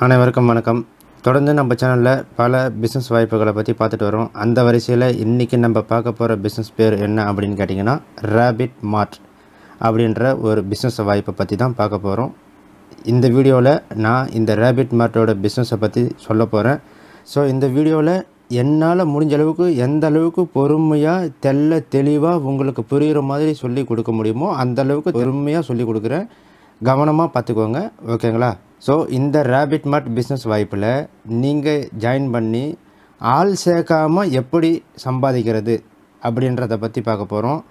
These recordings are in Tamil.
அனைவருக்கும் வணக்கம். தொடர்ந்து நம்ம சேனலில் பல பிஸ்னஸ் வாய்ப்புகளை பற்றி பார்த்துட்டு வரோம். அந்த வரிசையில் இன்றைக்கி நம்ம பார்க்க போகிற பிஸ்னஸ் பேர் என்ன அப்படின்னு கேட்டிங்கன்னா, ரேபிட் மார்ட் அப்படின்ற ஒரு பிஸ்னஸ் வாய்ப்பை பற்றி தான் பார்க்க போகிறோம். இந்த வீடியோவில் நான் இந்த ரேபிட் மார்ட்டோட பிஸ்னஸை பற்றி சொல்ல போகிறேன். ஸோ இந்த வீடியோவில் என்னால் முடிஞ்ச அளவுக்கு எந்த அளவுக்கு பொறுமையாக தெளிவாக உங்களுக்கு புரிகிற மாதிரி சொல்லி கொடுக்க முடியுமோ அந்த அளவுக்கு பொறுமையாக சொல்லி கொடுக்குறேன். கவனமாக பார்த்துக்கோங்க, ஓகேங்களா? ஸோ இந்த ரேபிட் மார்ட் பிஸ்னஸ் வாய்ப்பில் நீங்கள் ஜாயின் பண்ணி ஆள் சேர்க்காமல் எப்படி சம்பாதிக்கிறது அப்படின்றத பற்றி பார்க்க போகிறோம்.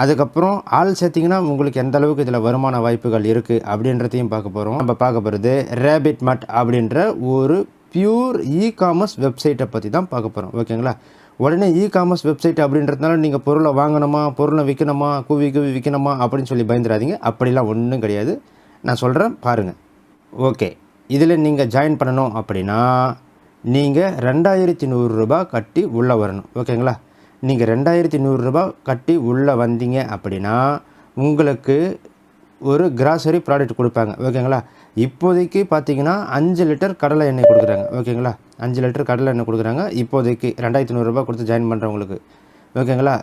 அதுக்கப்புறம் ஆள் சேர்த்திங்கன்னா உங்களுக்கு எந்த அளவுக்கு இதில் வருமான வாய்ப்புகள் இருக்குது அப்படின்றதையும் பார்க்க போகிறோம். நம்ம பார்க்க போகிறது ரேபிட் மார்ட் அப்படின்ற ஒரு பியூர் இ-காமர்ஸ் வெப்சைட்டை பற்றி தான் பார்க்க போகிறோம், ஓகேங்களா? உடனே இ-காமர்ஸ் வெப்சைட் அப்படின்றதுனால நீங்கள் பொருளை வாங்கணுமா, பொருளை விற்கணுமா, குவி விற்கணுமா அப்படின்னு சொல்லி பயந்துடாதீங்க. அப்படிலாம் ஒன்றும் கிடையாது. நான் சொல்கிறேன் பாருங்கள். ஓகே, இதில் நீங்கள் ஜாயின் பண்ணணும் அப்படின்னா நீங்கள் 2100 ரூபா கட்டி உள்ளே வரணும், ஓகேங்களா? நீங்கள் 2100 ரூபா கட்டி உள்ளே வந்தீங்க அப்படின்னா உங்களுக்கு ஒரு கிராசரி ப்ராடக்ட் கொடுப்பாங்க, ஓகேங்களா? இப்போதைக்கு பார்த்தீங்கன்னா 5 லிட்டர் கடலை எண்ணெய் கொடுக்குறாங்க, ஓகேங்களா? 5 லிட்டர் கடலை எண்ணெய் கொடுக்குறாங்க இப்போதைக்கு 2100 ரூபா கொடுத்து ஜாயின் பண்ணுறவங்களுக்கு, ஓகேங்களா?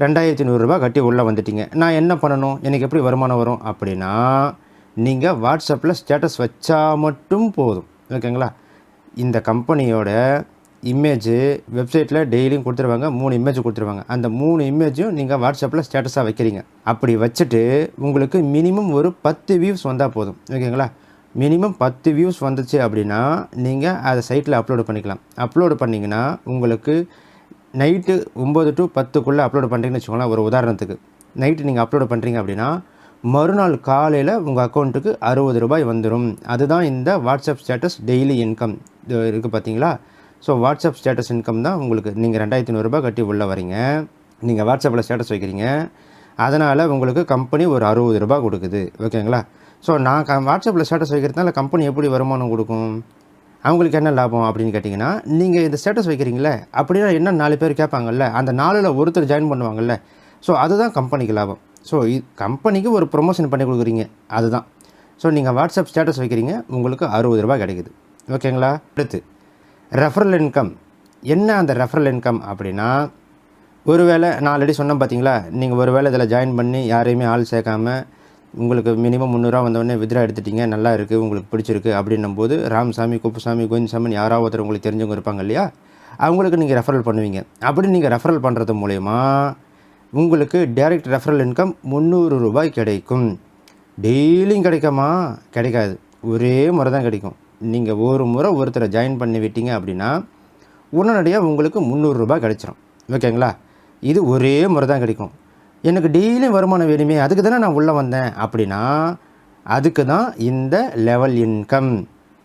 2100 ரூபா கட்டி உள்ளே வந்துட்டீங்க. நான் என்ன பண்ணணும், எனக்கு எப்படி வருமானம் வரும் அப்படின்னா, நீங்கள் வாட்ஸ்அப்பில் ஸ்டேட்டஸ் வச்சா மட்டும் போதும், ஓகேங்களா? இந்த கம்பெனியோட இமேஜு வெப்சைட்டில் டெய்லியும் கொடுத்துருவாங்க. 3 இமேஜ் கொடுத்துருவாங்க. அந்த 3 இமேஜும் நீங்கள் வாட்ஸ்அப்பில் ஸ்டேட்டஸாக வைக்கிறீங்க. அப்படி வச்சுட்டு உங்களுக்கு மினிமம் ஒரு 10 வியூஸ் வந்தால் போதும், ஓகேங்களா? மினிமம் 10 வியூஸ் வந்துச்சு அப்படின்னா நீங்கள் அதை சைட்டில் அப்லோடு பண்ணிக்கலாம். அப்லோடு பண்ணிங்கன்னா உங்களுக்கு நைட்டு 9 to 10க்குள்ளே அப்லோடு பண்ணுறீங்கன்னு வச்சுக்கோங்களேன். ஒரு உதாரணத்துக்கு நைட்டு நீங்கள் அப்லோடு பண்ணுறீங்க அப்படின்னா மறுநாள் காலையில் உங்கள் அக்கௌண்ட்டுக்கு 60 ரூபாய் வந்துடும். அதுதான் இந்த வாட்ஸ்அப் ஸ்டேட்டஸ் டெய்லி இன்கம் இருக்குது, பார்த்தீங்களா? ஸோ வாட்ஸ்அப் ஸ்டேட்டஸ் இன்கம் தான் உங்களுக்கு. நீங்கள் 2100 ரூபாய் கட்டி உள்ளே வரீங்க, நீங்கள் வாட்ஸ்அப்பில் ஸ்டேட்டஸ் வைக்கிறீங்க, அதனால் உங்களுக்கு கம்பெனி ஒரு 60 ரூபாய் கொடுக்குது, ஓகேங்களா? ஸோ நான் வாட்ஸ்அப்பில் ஸ்டேட்டஸ் வைக்கிறதுனால கம்பெனி எப்படி வருமானம் கொடுக்கும், அவங்களுக்கு என்ன லாபம் அப்படின்னு கேட்டிங்கன்னா, நீங்கள் இந்த ஸ்டேட்டஸ் வைக்கிறீங்களே அப்படின்னா என்ன 4 பேர் கேட்பாங்கல்ல, அந்த 4ல் ஒருத்தர் ஜாயின் பண்ணுவாங்கல்ல. ஸோ அதுதான் கம்பெனிக்கு லாபம். ஸோ கம்பெனிக்கு ஒரு ப்ரொமோஷன் பண்ணி கொடுக்குறீங்க, அதுதான். ஸோ நீங்கள் வாட்ஸ்அப் ஸ்டேட்டஸ் வைக்கிறீங்க, உங்களுக்கு 60 ரூபாய் கிடைக்குது, ஓகேங்களா? அடுத்து ரெஃபரல் இன்கம். என்ன அந்த ரெஃபரல் இன்கம் அப்படின்னா, ஒருவேளை நான் ஆல்ரெடி சொன்னேன் பார்த்தீங்களா, நீங்கள் ஒருவேளை இதில் ஜாயின் பண்ணி யாரையுமே ஆள் சேர்க்காமல் உங்களுக்கு மினிமம் 300 வந்தோடனே வித்ரா எடுத்துட்டீங்க, நல்லா இருக்குது, உங்களுக்கு பிடிச்சிருக்கு அப்படின்னும் போது ராமசாமி, குப்புசாமி, கோவிந்தசாமின்னு யாராவது ஒருத்தர் உங்களுக்கு தெரிஞ்சவங்க இருப்பாங்க இல்லையா, அவங்களுக்கு நீங்கள் ரெஃபரல் பண்ணுவீங்க. அப்படி நீங்கள் ரெஃபரல் பண்ணுறது மூலயமா உங்களுக்கு டைரக்ட் ரெஃபரல் இன்கம் 300 ரூபாய் கிடைக்கும். டெய்லியும் கிடைக்குமா? கிடைக்காது, ஒரே முறை தான் கிடைக்கும். நீங்கள் ஒரு முறை ஒருத்தரை ஜாயின் பண்ணி விட்டீங்க அப்படின்னா உடனடியாக உங்களுக்கு 300 ரூபாய் கிடைச்சிரும், ஓகேங்களா? இது ஒரே முறை தான் கிடைக்கும். எனக்கு டெய்லியும் வருமானம் வேணுமே, அதுக்கு தானே நான் உள்ளே வந்தேன் அப்படின்னா அதுக்கு தான் இந்த லெவல் இன்கம்.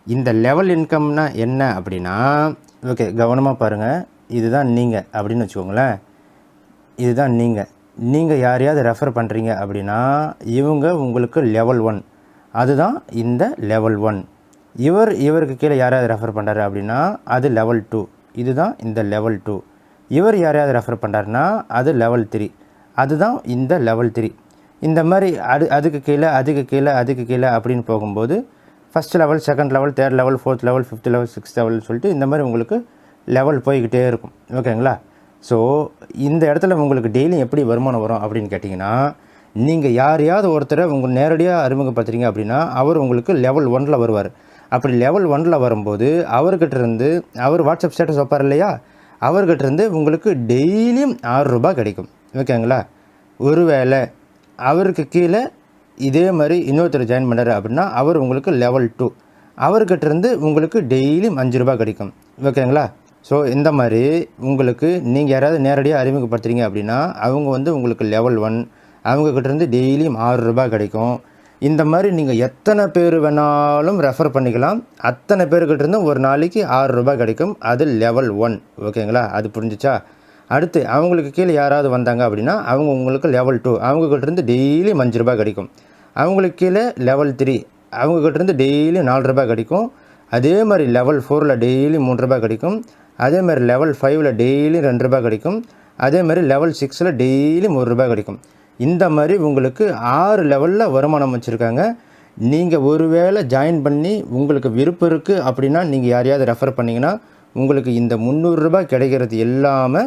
இந்த லெவல் இன்கம்னா என்ன அப்படின்னா, ஓகே கவனமாக பாருங்கள், இதுதான் நீங்கள் அப்படின்னு வச்சுக்கோங்களேன். இதுதான் நீங்கள் யாரையாவது ரெஃபர் பண்ணுறீங்க அப்படின்னா இவங்க உங்களுக்கு லெவல் 1, அதுதான் இந்த லெவல் 1. இவருக்கு கீழே யாரையாவது ரெஃபர் பண்ணுறாரு அப்படின்னா அது லெவல் 2, இதுதான் இந்த லெவல் 2. இவர் யாரையாவது ரெஃபர் பண்ணுறாருன்னா அது லெவல் 3, அதுதான் இந்த லெவல் 3. இந்த மாதிரி அதுக்கு கீழே அப்படின்னு போகும்போது first level, second level, third level, fourth level, fifth level, sixth லெவல்னு சொல்லிட்டு இந்த மாதிரி உங்களுக்கு லெவல் போய்கிட்டே இருக்கும், ஓகேங்களா? ஸோ இந்த இடத்துல உங்களுக்கு டெய்லி எப்படி வருமானம் வரும் அப்படின்னு கேட்டிங்கன்னா, நீங்கள் யாரையாவது ஒருத்தரை உங்கள் நேரடியாக அறிமுகப்படுத்துறீங்க அப்படின்னா அவர் உங்களுக்கு லெவல் 1ல் வருவார். அப்படி லெவல் 1ல் வரும்போது அவர்கிட்டருந்து அவர் வாட்ஸ்அப் ஸ்டேட்டஸ் வைப்பார் இல்லையா, அவர்கிட்டருந்து உங்களுக்கு டெய்லியும் 6 ரூபாய் கிடைக்கும், ஓகேங்களா? ஒருவேளை அவருக்கு கீழே இதே மாதிரி இன்னொருத்தர் ஜாயின் பண்ணுறாரு அப்படின்னா அவர் உங்களுக்கு லெவல் 2, அவர்கிட்டருந்து உங்களுக்கு டெய்லியும் 5 ரூபாய் கிடைக்கும், ஓகேங்களா? ஸோ இந்த மாதிரி உங்களுக்கு நீங்கள் யாராவது நேரடியாக அறிமுகப்படுத்துறீங்க அப்படின்னா அவங்க உங்களுக்கு லெவல் 1, அவங்கக்கிட்டேருந்து டெய்லியும் 6 ரூபாய் கிடைக்கும். இந்த மாதிரி நீங்கள் எத்தனை பேர் வேணாலும் ரெஃபர் பண்ணிக்கலாம். அத்தனை பேர்கிட்டேருந்து ஒரு நாளைக்கு 6 ரூபாய் கிடைக்கும். அது லெவல் 1, ஓகேங்களா? அது புரிஞ்சிச்சா? அடுத்து அவங்களுக்கு கீழே யாராவது வந்தாங்க அப்படின்னா உங்களுக்கு லெவல் 2, அவங்கக்கிட்டேருந்து டெய்லியும் 5 ரூபாய் கிடைக்கும். அவங்களுக்கு கீழே லெவல் 3, அவங்கக்கிட்டேருந்து டெய்லியும் 4 ரூபாய் கிடைக்கும். அதே மாதிரி லெவல் 4ல் டெய்லி 3 ரூபாய் கிடைக்கும். அதே மாதிரி லெவல் 5ல் டெய்லி 2 ரூபாய் கிடைக்கும். அதே மாதிரி லெவல் 6ல் டெய்லி 1 ரூபாய் கிடைக்கும். இந்த மாதிரி உங்களுக்கு 6 லெவலில் வருமானம் வச்சுருக்காங்க. நீங்கள் ஒருவேளை ஜாயின் பண்ணி உங்களுக்கு விருப்பம் இருக்குது அப்படின்னா நீங்கள் யாரையாவது ரெஃபர் பண்ணிங்கன்னா உங்களுக்கு இந்த ₹300 கிடைக்கிறது எல்லாமே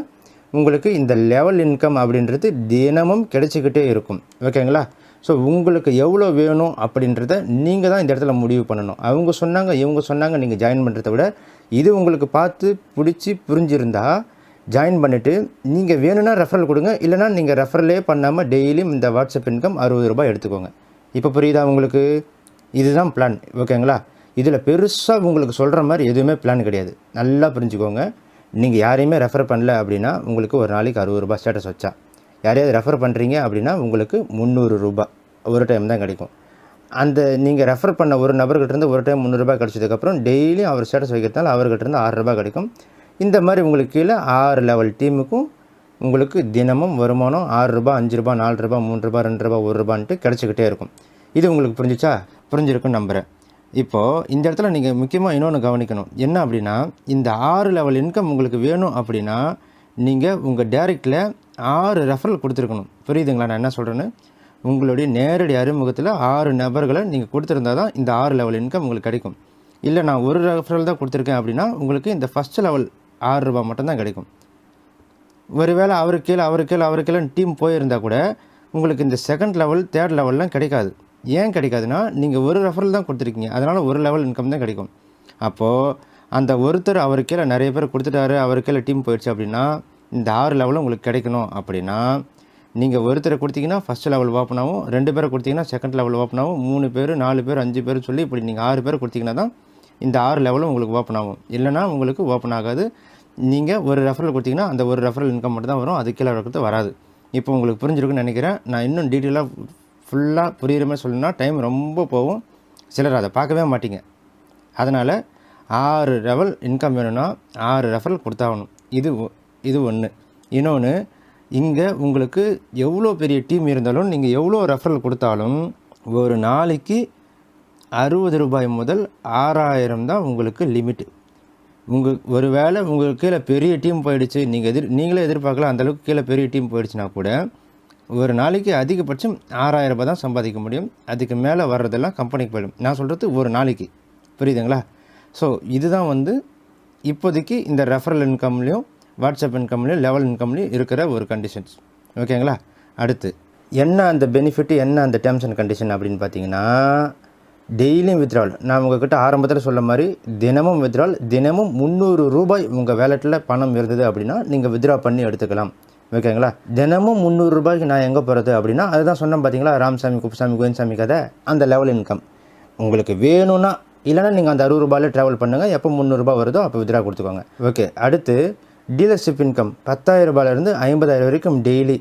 உங்களுக்கு இந்த லெவல் இன்கம் அப்படின்றது தினமும் கிடைச்சிக்கிட்டே இருக்கும். ஓகேங்களா? ஸோ உங்களுக்கு எவ்வளோ வேணும் அப்படின்றத நீங்கள் தான் இந்த இடத்துல முடிவு பண்ணணும். அவங்க சொன்னாங்க இவங்க சொன்னாங்க நீங்கள் ஜாயின் பண்ணுறத விட இது உங்களுக்கு பார்த்து பிடிச்சி புரிஞ்சிருந்தா ஜாயின் பண்ணிவிட்டு நீங்கள் வேணும்னா ரெஃபரல் கொடுங்க. இல்லைனா நீங்கள் ரெஃபரலே பண்ணாமல் டெய்லியும் இந்த வாட்ஸ்அப் இன்கம் ₹60 எடுத்துக்கோங்க. இப்போ புரியுதா உங்களுக்கு? இதுதான் பிளான். ஓகேங்களா? இதில் பெருசாக உங்களுக்கு சொல்கிற மாதிரி எதுவுமே பிளான் கிடையாது. நல்லா புரிஞ்சுக்கோங்க. நீங்கள் யாரையுமே ரெஃபர் பண்ணல அப்படின்னா உங்களுக்கு ஒரு நாளைக்கு ₹60 ஸ்டேட்டஸ் வச்சா, யாரையாவது ரெஃபர் பண்ணுறீங்க அப்படின்னா உங்களுக்கு ₹300 ஒரு டைம் தான் கிடைக்கும். அந்த நீங்கள் ரெஃபர் பண்ண ஒரு நபர்கிட்டருந்து ஒரு டைம் ₹300 கிடச்சதுக்கப்புறம் டெய்லியும் அவர் ஸ்டேட்டஸ் வைக்கிறதுனால அவர்கிட்டருந்து ₹6 கிடைக்கும். இந்த மாதிரி உங்களுக்கு கீழே 6 லெவல் டீமுக்கும் உங்களுக்கு தினமும் வருமானம் ₹6, ₹5, ₹4, ₹3, ₹2, ₹1ன்ட்டு கிடச்சிக்கிட்டே இருக்கும். இது உங்களுக்கு புரிஞ்சிச்சா? புரிஞ்சிருக்குன்னு நம்புகிறேன். இப்போது இந்த இடத்துல நீங்கள் முக்கியமாக இன்னொன்று கவனிக்கணும். என்ன அப்படின்னா இந்த 6 லெவல் இன்கம் உங்களுக்கு வேணும் அப்படின்னா நீங்கள் உங்கள் டைரெக்டில் 6 ரெஃபரல் கொடுத்துருக்கணும். புரியுதுங்களா நான் என்ன சொல்கிறேன்னு? உங்களுடைய நேரடி அறிமுகத்தில் 6 நபர்களை நீங்கள் கொடுத்துருந்தா தான் இந்த 6 லெவல் இன்கம் உங்களுக்கு கிடைக்கும். இல்லை நான் ஒரு ரெஃபரல் தான் கொடுத்துருக்கேன் அப்படின்னா உங்களுக்கு இந்த ஃபஸ்ட் லெவல் ₹6 மட்டும்தான் கிடைக்கும். ஒருவேளை அவருக்கு கீழே டீம் போயிருந்தால் கூட உங்களுக்கு இந்த செகண்ட் லெவல் தேர்ட் லெவல்லாம் கிடைக்காது. ஏன் கிடைக்காதுன்னா நீங்கள் ஒரு ரெஃபரல் தான் கொடுத்துருக்கீங்க, அதனால் ஒரு லெவல் இன்கம் தான் கிடைக்கும். அப்போது அந்த ஒருத்தர் அவருக்கு கீழே நிறைய பேர் கொடுத்துட்டாரு, அவருக்கு கீழே டீம் போயிடுச்சு அப்படின்னா இந்த 6 லெவலும் உங்களுக்கு கிடைக்கணும் அப்படின்னா நீங்கள் ஒருத்தரை கொடுத்தீங்கன்னா ஃபஸ்ட் லெவல் ஓப்பன் ஆகும், 2 பேரை கொடுத்தீங்கன்னா செகண்ட் லெவல் ஓப்பன் ஆகும், 3 பேர் 4 பேர் 5 பேர் சொல்லி இப்படி நீங்கள் 6 பேர் கொடுத்தீங்கன்னா தான் இந்த 6 லெவலும் உங்களுக்கு ஓப்பன் ஆகும். இல்லைனா உங்களுக்கு ஓப்பன் ஆகாது. நீங்கள் ஒரு ரெஃபரல் கொடுத்தீங்கன்னா அந்த ஒரு ரெஃபரல் இன்கம் மட்டும் தான் வரும், அது கீழே இருக்கிறது வராது. இப்போ உங்களுக்கு புரிஞ்சிருக்குன்னு நினைக்கிறேன். நான் இன்னும் டீட்டெயிலாக ஃபுல்லாக புரிகிற மாதிரி சொல்லணும்னா டைம் ரொம்ப போகும், சிலர் அதை பார்க்கவே மாட்டீங்க. அதனால் 6 லெவல் இன்கம் வேணும்னா 6 ரெஃபரல் கொடுத்தாகணும். இது ஒன்று. இன்னொன்று, இங்கே உங்களுக்கு எவ்வளோ பெரிய டீம் இருந்தாலும் நீங்கள் எவ்வளோ ரெஃபரல் கொடுத்தாலும் ஒரு நாளைக்கு ₹60 முதல் 6000 தான் உங்களுக்கு லிமிட்டு. ஒரு வேளை உங்களுக்கு கீழே பெரிய டீம் போயிடுச்சு, நீங்களே எதிர்பார்க்கலாம் அந்தளவுக்கு கீழே பெரிய டீம் போயிடுச்சுன்னா கூட ஒரு நாளைக்கு அதிகபட்சம் ₹6000 தான் சம்பாதிக்க முடியும். அதுக்கு மேலே வர்றதெல்லாம் கம்பெனிக்கு போயிடும். நான் சொல்கிறது ஒரு நாளைக்கு. புரியுதுங்களா? ஸோ இதுதான் இப்போதைக்கு இந்த ரெஃபரல் இன்கம்லேயும் வாட்ஸ்அப் இன்கம்லேயும் லெவல் இன்கம்லேயும் இருக்கிற ஒரு கண்டிஷன்ஸ். ஓகேங்களா? அடுத்து என்ன அந்த பெனிஃபிட்டு, என்ன அந்த டேர்ம்ஸ் அண்ட் கண்டிஷன் அப்படின்னு பார்த்தீங்கன்னா டெய்லியும் வித்ட்ராவல். நான் உங்கள்கிட்ட ஆரம்பத்தில் சொல்ல மாதிரி தினமும் வித்ட்ராவல். தினமும் ₹300 உங்கள் வேலெட்டில் பணம் இருந்தது அப்படின்னா நீங்கள் வித்ட்ரா பண்ணி எடுத்துக்கலாம். ஓகேங்களா? தினமும் ₹300 நான் எங்கே போகிறது அப்படின்னா அதுதான் சொன்னேன் பார்த்தீங்களா, ராமசாமி குப்புசாமி கோவிந்தசாமி கதை. அந்த லெவல் இன்கம் உங்களுக்கு வேணும்னா, இல்லைனா நீங்கள் அந்த ₹60 ட்ராவல் பண்ணுங்கள். எப்போ ₹300 வருதோ அப்போ வித்ட்ரா கொடுத்துக்கோங்க. ஓகே. அடுத்து டீலர்ஷிப் இன்கம் ₹10,000 50,000 வரைக்கும் டெய்லி.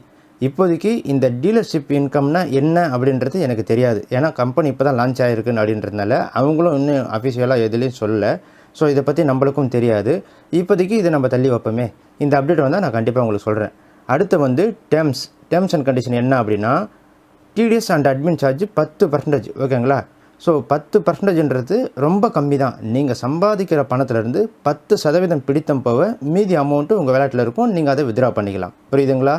இப்போதைக்கு இந்த டீலர்ஷிப் இன்கம்னா என்ன அப்படின்றது எனக்கு தெரியாது. ஏன்னா கம்பெனி இப்போ தான் லான்ச் ஆகிருக்குன்னு அப்படின்றதுனால அவங்களும் இன்னும் அஃபிஷியலாக எதுலேயும் சொல்லலை. ஸோ இதை பற்றி நம்மளுக்கும் தெரியாது. இப்போதைக்கு இதை நம்ம தள்ளி வைப்போமே. இந்த அப்டேட் வந்தால் நான் கண்டிப்பாக உங்களுக்கு சொல்கிறேன். அடுத்து டேர்ம்ஸ் அண்ட் கண்டிஷன் என்ன அப்படின்னா டிடிஎஸ் அண்ட் அட்மின் சார்ஜ் 10%. ஓகேங்களா? ஸோ 10%ன்றது ரொம்ப கம்மி தான். நீங்கள் சம்பாதிக்கிற பணத்திலேருந்து 10% பிடித்தம் போக மீதி அமௌண்ட்டு உங்கள் வேலெட்டில் இருக்கும். நீங்கள் அதை வித்ட்ரா பண்ணிக்கலாம். புரியுதுங்களா?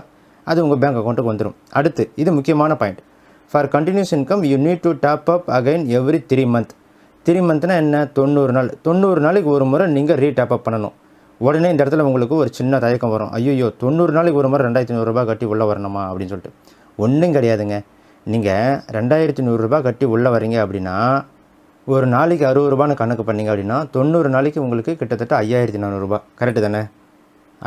அது உங்கள் பேங்க் அக்கௌண்ட்டுக்கு வந்துடும். அடுத்து இது முக்கியமான point. For continuous income you need to top up again every 3 months. 3 monthsனால் என்ன? 90 நாள். 90 நாளைக்கு ஒரு முறை நீங்கள் ரீடாப் அப் பண்ணணும். உடனே இந்த இடத்துல உங்களுக்கு ஒரு சின்ன தயக்கம் வரும். ஐயோ 90 நாளைக்கு ஒரு முறை ₹2,500 கட்டி உள்ளே வரணுமா அப்படின்னு சொல்லிட்டு. ஒன்றும் கிடையாதுங்க. நீங்கள் ₹2,500 கட்டி உள்ளே வரீங்க அப்படின்னா ஒரு நாளைக்கு ₹60 கணக்கு பண்ணிங்க அப்படின்னா 90 நாளைக்கு உங்களுக்கு கிட்டத்தட்ட ₹5,400. கரெக்டு தானே?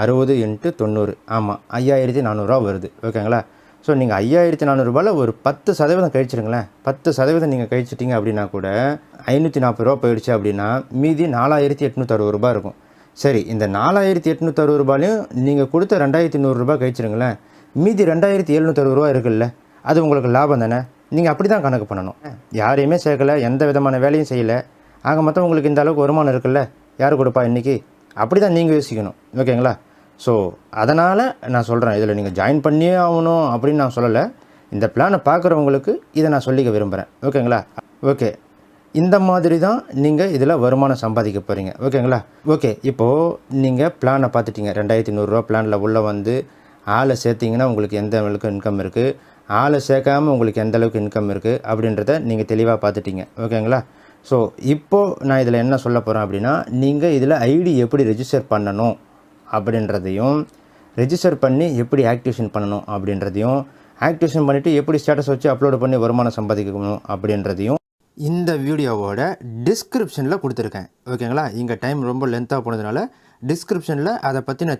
60 × 90. ஆமாம், ₹5,400 வருது. ஓகேங்களா? ஸோ நீங்கள் ₹5,400 ஒரு 10% கழிச்சிருங்களேன். 10% நீங்கள் கழிச்சிட்டிங்க அப்படின்னா கூட ₹540 போயிடுச்சு அப்படின்னா மீதி ₹4,860 இருக்கும். சரி, இந்த ₹4,860 நீங்கள் கொடுத்த ₹2,100 கழிச்சிருங்களேன். மீதி ₹2,760 இருக்குல்ல, அது உங்களுக்கு லாபம் தானே? நீங்கள் அப்படி தான் கணக்கு பண்ணணும். யாரையுமே சேர்க்கலை, எந்த விதமான வேலையும் செய்யலை. ஆக மொத்தம் உங்களுக்கு இந்த அளவுக்கு வருமானம் இருக்குல்ல, யார் கொடுப்பா இன்றைக்கி? அப்படி தான் நீங்கள் யோசிக்கணும். ஓகேங்களா? ஸோ அதனால் நான் சொல்கிறேன், இதில் நீங்கள் ஜாயின் பண்ணியே ஆகணும் அப்படின்னு நான் சொல்லலை. இந்த பிளானை பார்க்குறவங்களுக்கு இதை நான் சொல்லிக்க விரும்புகிறேன். ஓகேங்களா? ஓகே, இந்த மாதிரி தான் நீங்கள் இதில் வருமானம் சம்பாதிக்க போகிறீங்க. ஓகேங்களா? ஓகே, இப்போது நீங்கள் பிளானை பார்த்துட்டீங்க. ₹2,500 பிளானில் உள்ளே வந்து ஆளை சேர்த்திங்கன்னா உங்களுக்கு எந்த அளவுக்கு இன்கம் இருக்குது, ஆளை சேர்க்காமல் உங்களுக்கு எந்த அளவுக்கு இன்கம் இருக்குது அப்படின்றத நீங்கள் தெளிவாக பார்த்துட்டீங்க. ஓகேங்களா? ஸோ இப்போது நான் இதில் என்ன சொல்ல போகிறேன் அப்படின்னா, நீங்கள் இதில் ஐடி எப்படி ரெஜிஸ்டர் பண்ணணும் அப்படின்றதையும், ரெஜிஸ்டர் பண்ணி எப்படி ஆக்டிவேஷன் பண்ணணும் அப்படின்றதையும், ஆக்டிவேஷன் பண்ணிவிட்டு எப்படி ஸ்டேட்டஸ் வச்சு அப்லோடு பண்ணி வருமானம் சம்பாதிக்கணும் அப்படின்றதையும் இந்த வீடியோவோட டிஸ்கிரிப்ஷனில் கொடுத்துருக்கேன். ஓகேங்களா? இங்கே டைம் ரொம்ப லென்த்தாக போனதுனால டிஸ்கிரிப்ஷனில் அதை பற்றின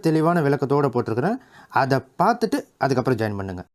தெளிவான விளக்கத்தோடு போட்டிருக்கிறேன். அதை பார்த்துட்டு அதுக்கப்புறம் ஜாயின் பண்ணுங்கள்.